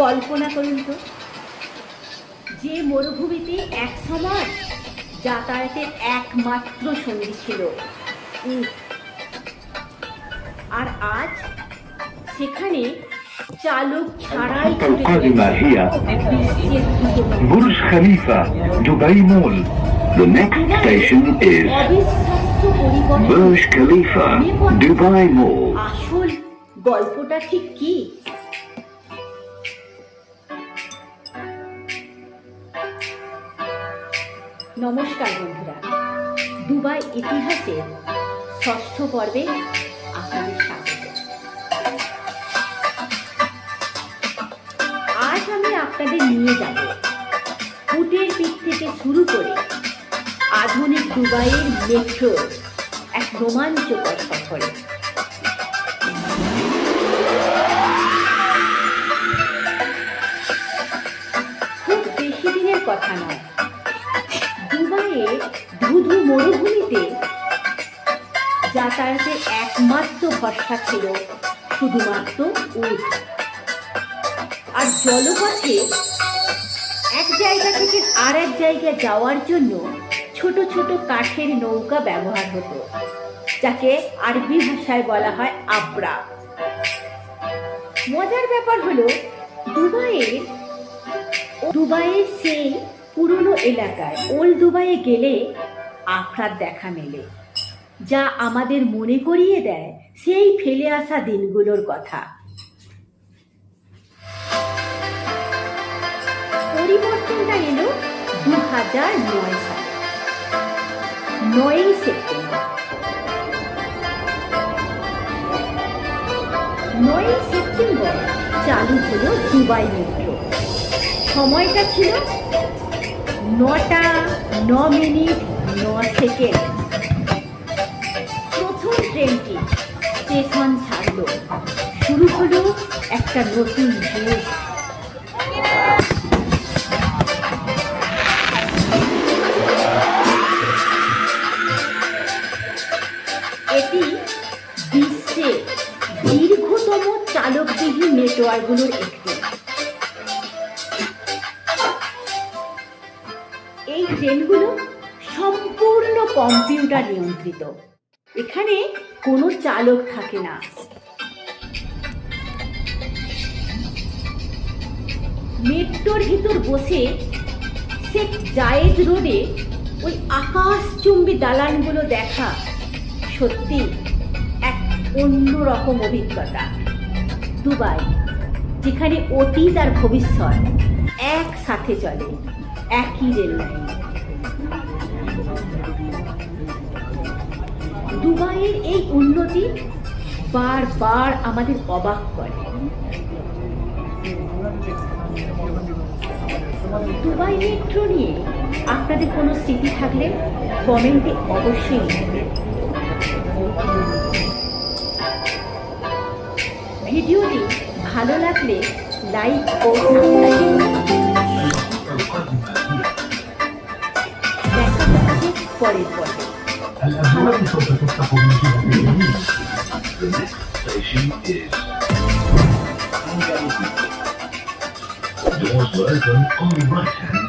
কল্পনা করুন তো, যে মরুভূমিতে এক সময় যাতায়াতের একমাত্র সঙ্গী ছিল উট, আর আজ সেখানে চালক ছাড়াই ছুটে القادمة هي বিশ্বের দ্রুততম برج خليفة دبي مول. The next station is অবিশ্বাস্য পরিবর্তন। Burj Khalifa, Dubai Mall. আসল গল্পটা ঠিক কি? নমস্কার বন্ধুরা, দুবাই ইতিহাসের ষষ্ঠ পর্বে আপনাদের স্বাগত। আজ আমি আপনাদের নিয়ে যাব উটের পিঠ থেকে শুরু করে আধুনিক দুবাইয়ের মেট্রোর এক রোমাঞ্চকর সফরে। খুব বেশি দিনের কথা নয়, দুবাইয়ের ধুধু মরুভূমিতে যাতায়াতের একমাত্র ভরসা ছিল শুধুমাত্র উট। আর জলপথে এক জায়গা থেকে আর এক জায়গায় যাওয়ার জন্য ছোট ছোট কাঠের নৌকা ব্যবহার হতো, যাকে আরবি ভাষায় বলা হয় আবরা। মজার ব্যাপার হলো, দুবাইয়ের সেই পুরনো এলাকায় ওল্ড দুবাইয়ে গেলে আখড়ার দেখা মেলে, যা আমাদের মনে করিয়ে দেয় সেই ফেলে আসা দিনগুলোর কথা। পরিবর্তনটা এলো 2009 সালে 9ই সেপ্টেম্বর। 9ই সেপ্টেম্বর চালু হলো দুবাই মেট্রো। সময়টা ছিল 9টা 9 মিনিট 9 সেকেন্ড। প্রথম ট্রেনটি স্টেশন ছাড়লো, শুরু হলো একটা নতুন যুগ। এটি বিশ্বের দীর্ঘতম চালকবিহীন নেটওয়ার্কগুলোর একটি। এই ট্রেনগুলো সম্পূর্ণ কম্পিউটার নিয়ন্ত্রিত, এখানে কোনো চালক থাকে না। মেট্রোর ভিতর বসে শেখ জায়েদ রোডে ওই আকাশচুম্বী দালানগুলো দেখা সত্যি এক অন্যরকম অভিজ্ঞতা। দুবাই, যেখানে অতীত আর ভবিষ্যৎ একসাথে চলে একই রেল লাইন। দুবাইয়ের এই উন্নতি বারবার আমাদের অবাক করে। দুবাই মেট্রো নিয়ে আপনাদের কোনো স্মৃতি থাকলে কমেন্টে অবশ্যই লিখবেন। ভিডিওটি ভালো লাগলে লাইক ও সাবস্ক্রাইব। দেখা হচ্ছে পরের পর্বে। الأبواب سوف تفتح من جهة اليمين. The next station is Doors will open on the right hand